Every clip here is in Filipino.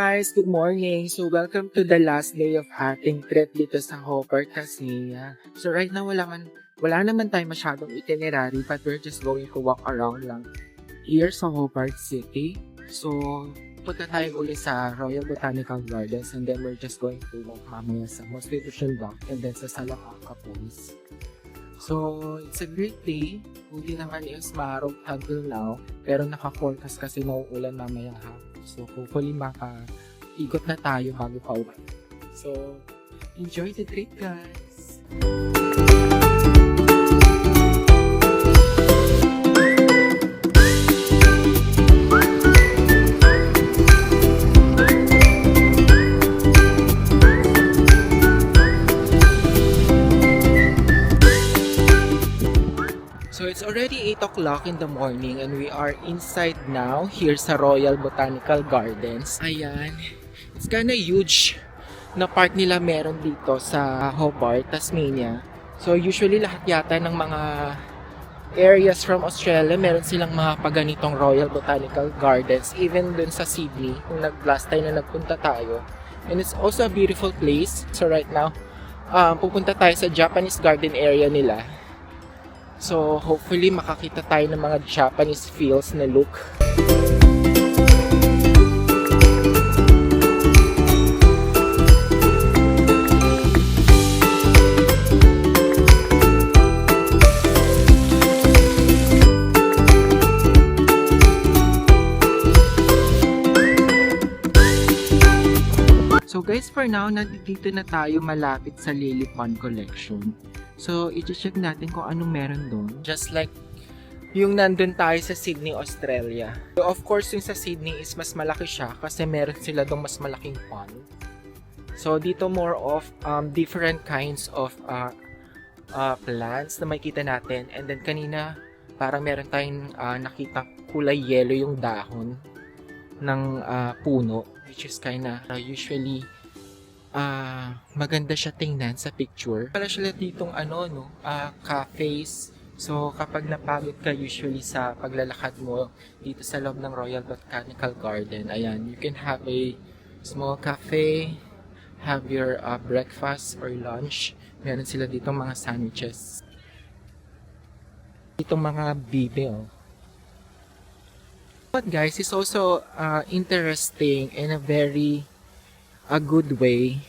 guys! Good morning! So, welcome to the last day of ating trip dito sa Hobart, Tasmania. So, right now, wala naman tayo masyadong itinerary but we're just going to walk around lang here sa Hobart City. So, punta tayo ulit sa Royal Botanical Gardens and then we're just going to walk mamaya sa Constitution Dock and then sa Salakaka Falls. So, it's a great day. Hindi naman is maaraw until now pero naka-forecast kasi mauulan mamaya hapon. So, hopefully maka-ikot na tayo bago pa uwi. So, enjoy the trip, guys! So it's already 8 o'clock in the morning and we are inside now here sa Royal Botanical Gardens. Ayan, it's kinda huge na part nila meron dito sa Hobart, Tasmania. So usually lahat yata ng mga areas from Australia meron silang mga paganitong Royal Botanical Gardens. Even dun sa Sydney, kung last time na nagpunta tayo. And it's also a beautiful place. So right now, pupunta tayo sa Japanese garden area nila. So, hopefully makakita tayo ng mga Japanese feels na look. So guys, for now, nandito na tayo malapit sa Lily Pond Collection. So, i-check natin kung anong meron doon. Just like yung nandun tayo sa Sydney, Australia. So, of course, yung sa Sydney is mas malaki siya kasi meron sila doon mas malaking pond. So, dito more of different kinds of plants na makikita natin. And then, kanina, parang meron tayong nakita kulay yellow yung dahon ng puno. Which is kinda usually maganda siya tingnan sa picture. Pala sila ditong cafes. So, kapag napagod ka usually sa paglalakad mo dito sa loob ng Royal Botanical Garden, ayan, you can have a small cafe, have your breakfast or lunch. Meron sila ditong mga sandwiches. Ditong mga bibe, oh. But guys, it's also interesting and a good way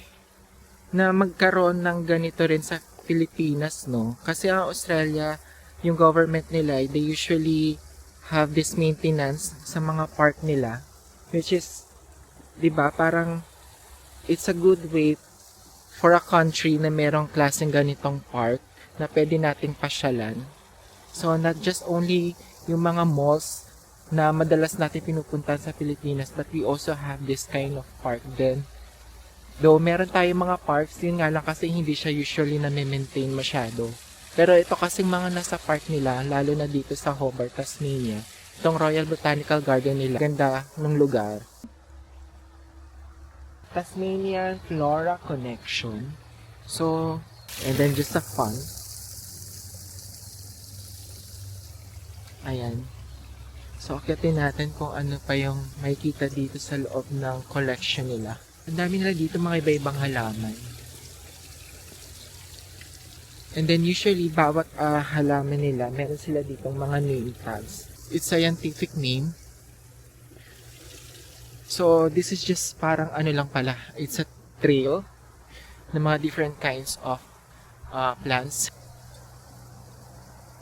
na magkaroon ng ganito rin sa Pilipinas, no? Kasi ang Australia, yung government nila, they usually have this maintenance sa mga park nila, which is, di ba, parang it's a good way for a country na merong klaseng ganitong park na pwede nating pasyalan. So, not just only yung mga malls na madalas natin pinupuntahan sa Pilipinas, but we also have this kind of park din. Though meron tayong mga parks, yun nga lang kasi hindi siya usually na-maintain masyado. Pero ito kasing mga nasa park nila, lalo na dito sa Hobart, Tasmania, itong Royal Botanical Garden nila, ganda ng lugar. Tasmanian Flora Connection. So, and then just a fun. Ayan. So, akyatin natin kung ano pa yung makikita dito sa loob ng collection nila. Ang dami nila dito mga iba-ibang halaman. And then usually, bawat halaman nila, meron sila ditong mga name tags. It's scientific name. So, this is just parang ano lang pala. It's a trail ng mga different kinds of plants.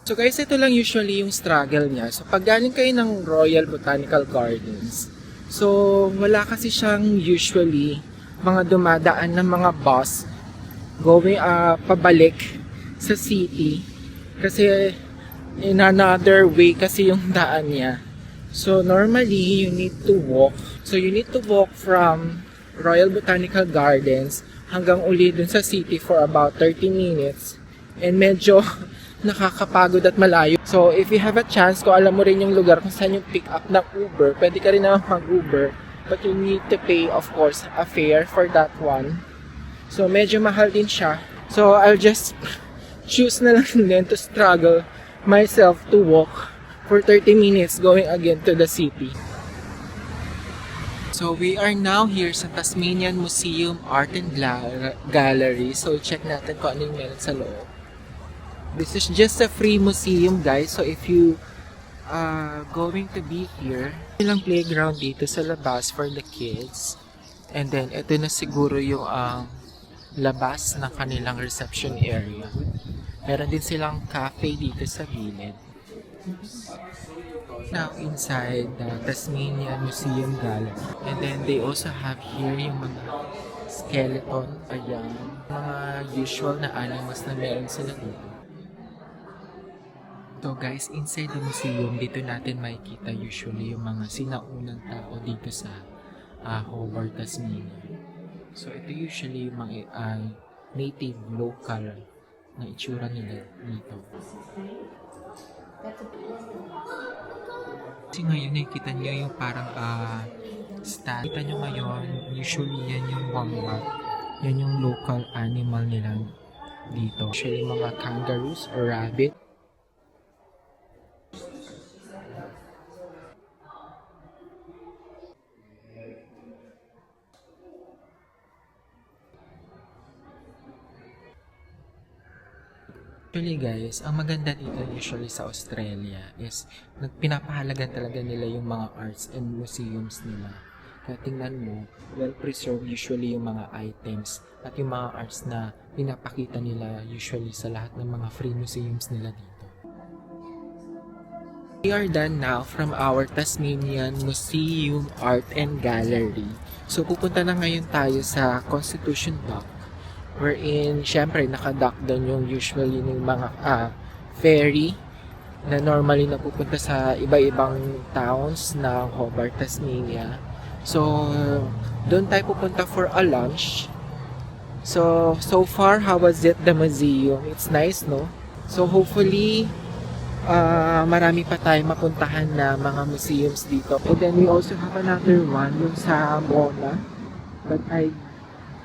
So guys, ito lang usually yung struggle niya. So pag galing kayo ng Royal Botanical Gardens, so wala kasi siyang usually mga dumadaan ng mga bus going pabalik sa city. Kasi in another way kasi yung daan niya. So normally, you need to walk. So you need to walk from Royal Botanical Gardens hanggang uli dun sa city for about 30 minutes. And medyo nakakapagod at malayo. So, if you have a chance, kung alam mo rin yung lugar kung saan yung pick up ng Uber, pwede ka rin naman mag-Uber. But you need to pay, of course, a fare for that one. So, medyo mahal din siya. So, I'll just choose na lang din to struggle myself to walk for 30 minutes going again to the city. So we are now here sa Tasmanian Museum Art and Gallery. So check natin kung ano yung meron sa loob. This is just a free museum, guys. So if you going to be here, ilang playground dito sa labas for the kids. And then ito na siguro yung labas ng kanilang reception area. Meron din silang cafe dito sa gilid. Now inside the Tasmanian Museum Gallery. And then they also have here yung mga skeleton, ayan, mga usual na animals na meron sila dito. So guys, inside the museum, dito natin makikita usually yung mga sinaunang tao dito sa Hobart, Tasmania. So ito usually yung mga native, local na itsura nila dito. Kasi ngayon nakikita nyo yung parang stand. Kita nyo ngayon, usually yan yung wombat. Yan yung local animal nila dito. Usually mga kangaroos or rabbit. Actually guys, ang maganda dito usually sa Australia is pinapahalagan talaga nila yung mga arts and museums nila. Kaya tingnan mo, well-preserved usually yung mga items at yung mga arts na pinapakita nila usually sa lahat ng mga free museums nila dito. We are done now from our Tasmanian Museum Art and Gallery. So pupunta na ngayon tayo sa Constitution Dock. Wherein, syempre, nakadock doon yung usually ng mga ferry na normally napupunta sa iba-ibang towns na Hobart, Tasmania. So, doon tayo pupunta for a lunch. So far, how was it, the museum? It's nice, no? So, hopefully, marami pa tayong mapuntahan na mga museums dito. And then, we also have another one, yung sa Mona. But I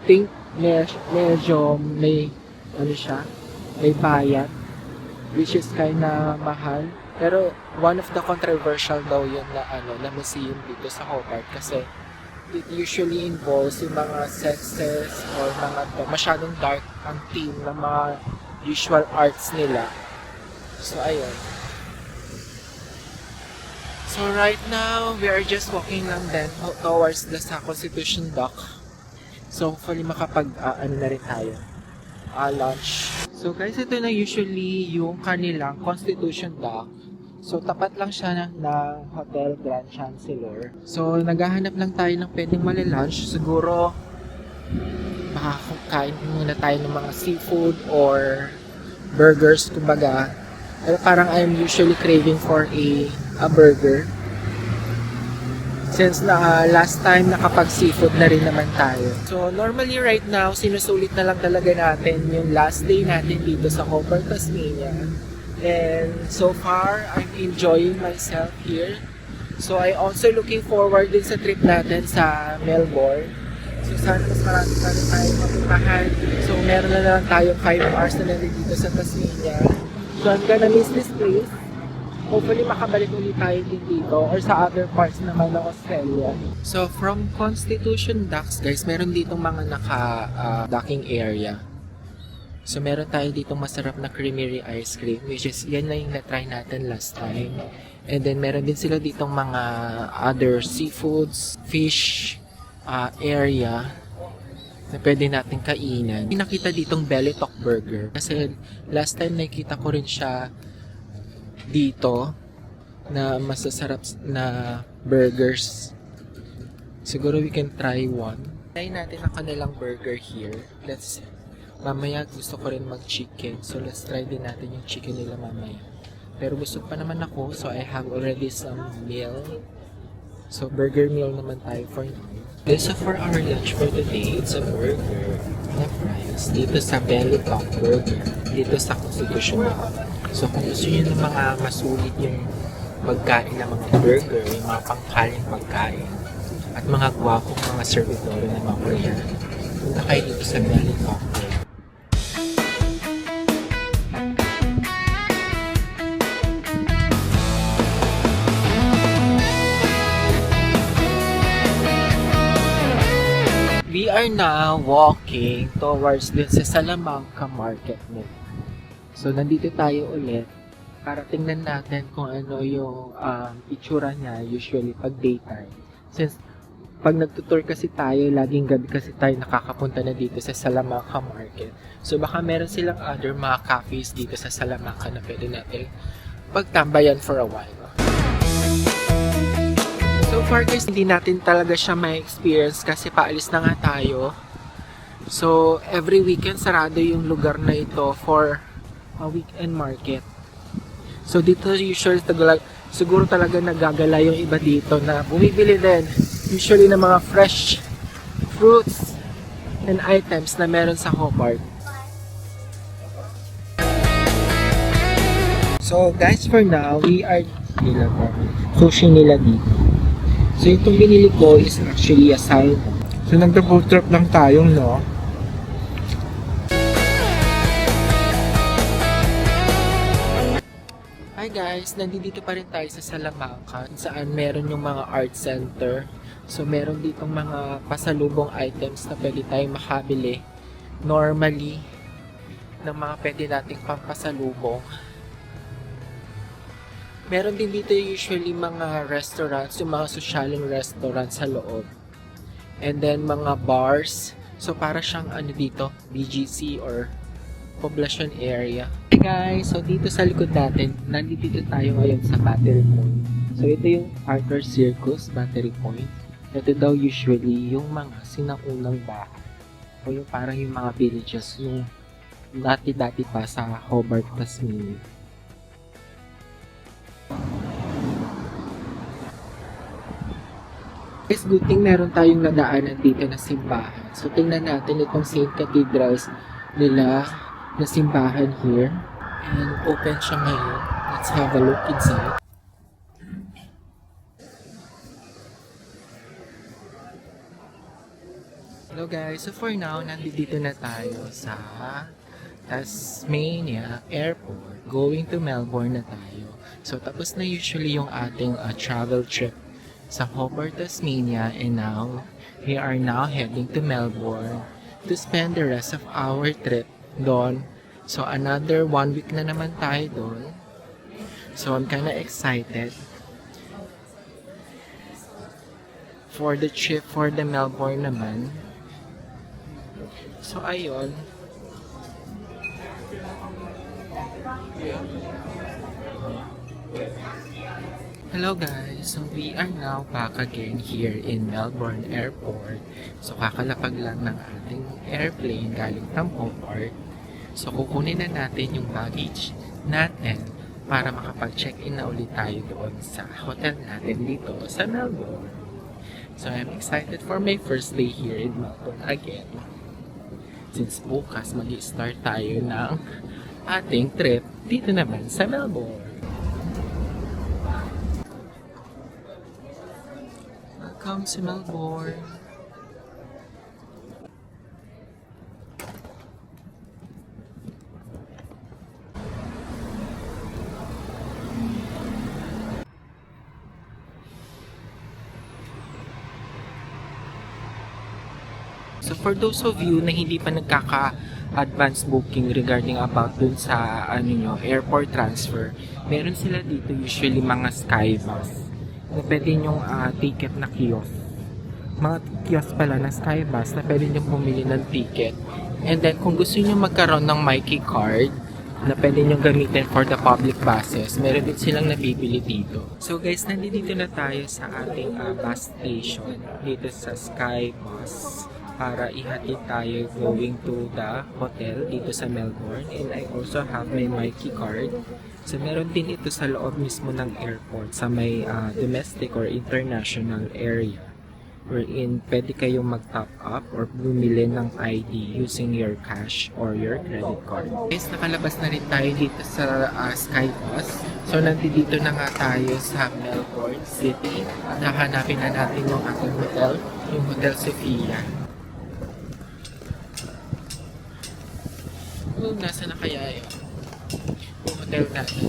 think medyo may may bayad, which is kinda mahal, pero one of the controversial daw yun na museum dito sa Hobart kasi it usually involves yung mga sexes or mga masyadong dark ang theme ng mga usual arts nila. So ayun, so right now we are just walking lang then towards the Constitution Dock. So, hopefully ano na rin tayo, lunch. So guys, ito na usually yung kanilang Constitution Dock. So, tapat lang siya ng Hotel Grand Chancellor. So, naghahanap lang tayo ng pwedeng mali-lunch. Siguro, makakain muna tayo ng mga seafood or burgers, kumbaga. Pero parang I'm usually craving for a burger. Since last time nakapag-seafood na rin naman tayo. So normally right now, sinusulit na lang talaga natin yung last day natin dito sa Hobart, Tasmania. And so far, I'm enjoying myself here. So I also looking forward din sa trip natin sa Melbourne. So sana mas marami pa rin tayo mapuntahan. So meron na lang tayo 5 hours na lang dito sa Tasmania. So I'm gonna miss this place. Hopefully makabalik ulit tayo din dito or sa other parts naman ng Australia. So from Constitution Docks guys, meron ditong mga docking area. So meron tayo ditong masarap na creamery ice cream, which is yan na yung na-try natin last time. And then meron din sila ditong mga other seafoods, fish area na pwede natin kainan. Nakita ditong Belly Talk Burger kasi last time nakita ko rin siya dito na masasarap na burgers. Siguro we can try one. Try natin ang kanilang burger here. Mamaya gusto ko rin mag-chicken. So let's try din natin yung chicken nila mamaya. Pero busog pa naman ako, so I have already some meal. So burger meal naman tayo for now. So for our lunch for today, it's a burger na fries dito sa Belly Talk Burger dito sa Constitution. So kung gusto nyo ng mga masulit yung pagkain ng mga burger, yung mga pangkaling pagkain, at mga gwapong mga servidor ng mga Korean, punta kayo dito sa Belly Talk Burger. are now walking towards din sa Salamanca Market mo. So, nandito tayo ulit para tingnan natin kung ano yung itsura niya usually pag daytime. Since pag nagtutour kasi tayo, laging gabi kasi tayo nakakapunta na dito sa Salamanca Market. So, baka meron silang other mga cafes dito sa Salamanca na pwede natin pagtambayan for a while. So far guys, hindi natin talaga siya may experience kasi paalis na nga tayo. So every weekend sarado yung lugar na ito for a weekend market. So dito usually siguro talaga nagagala yung iba dito na bumibili din usually ng mga fresh fruits and items na meron sa Hobart. So guys, for now, we are sushi nila dito. So itong binili ko is actually a salmon. So nagda-boat trip lang tayo, no? Hi guys, nandito pa rin tayo sa Salamanca saan meron yung mga art center. So meron ditong mga pasalubong items na pwede tayong makabili normally ng mga pwede nating pampasalubong. Meron din dito usually mga restaurants, yung mga sosyaling restaurants sa loob. And then mga bars. So para siyang dito, BGC or poblacion area. Hey guys, so dito sa likod natin, nandito tayo ngayon sa Battery Point. So ito yung Arthur Circus Battery Point. Ito daw usually yung mga sinaunang bahay. O yung parang yung mga villages yung dati-dati pa sa Hobart, Tasmania. Guys, good thing meron tayong nadaanan dito na simbahan. So, tingnan natin itong St. Cathedrals nila na simbahan here. And open siya ngayon. Let's have a look inside. Hello guys, so for now, nandito na tayo sa Tasmania Airport. Going to Melbourne na tayo. So, tapos na usually yung ating travel trip sa Hobart, Tasmania, and now we are now heading to Melbourne to spend the rest of our trip doon. So another 1 week na naman tayo doon. So I'm kinda excited for the trip for the Melbourne naman. So ayun. Hello guys, so we are now back again here in Melbourne Airport. So kakalapag lang ng ating airplane galing ng Hobart. So kukunin na natin yung baggage natin para makapag-check-in na ulit tayo doon sa hotel natin dito sa Melbourne. So I'm excited for my first day here in Melbourne again. Since bukas mag-start tayo ng ating trip dito naman sa Melbourne. Welcome to Melbourne. So for those of you na hindi pa nagkaka-advance booking regarding about dun sa airport transfer, meron sila dito usually mga Skybus na pwede nyong ticket na kiosk. Mga kiosk pala na Skybus na pwede nyong pumili ng ticket. And then kung gusto nyo magkaroon ng Myki card na pwede nyong gamitin for the public buses, meron din silang nabibili dito. So guys, nandito na tayo sa ating bus station dito sa Skybus para ihatid tayo going to the hotel dito sa Melbourne. And I also have my Myki card. So meron din ito sa loob mismo ng airport sa may domestic or international area wherein pwede kayong mag-top up or bumili ng ID using your cash or your credit card. Guys, nakalabas na rin tayo dito sa Skybus. So nandito na nga tayo sa Melbourne City at hahanapin na natin yung ating hotel, yung Hotel Sophia. Nasa na kaya yun? Yung hotel natin.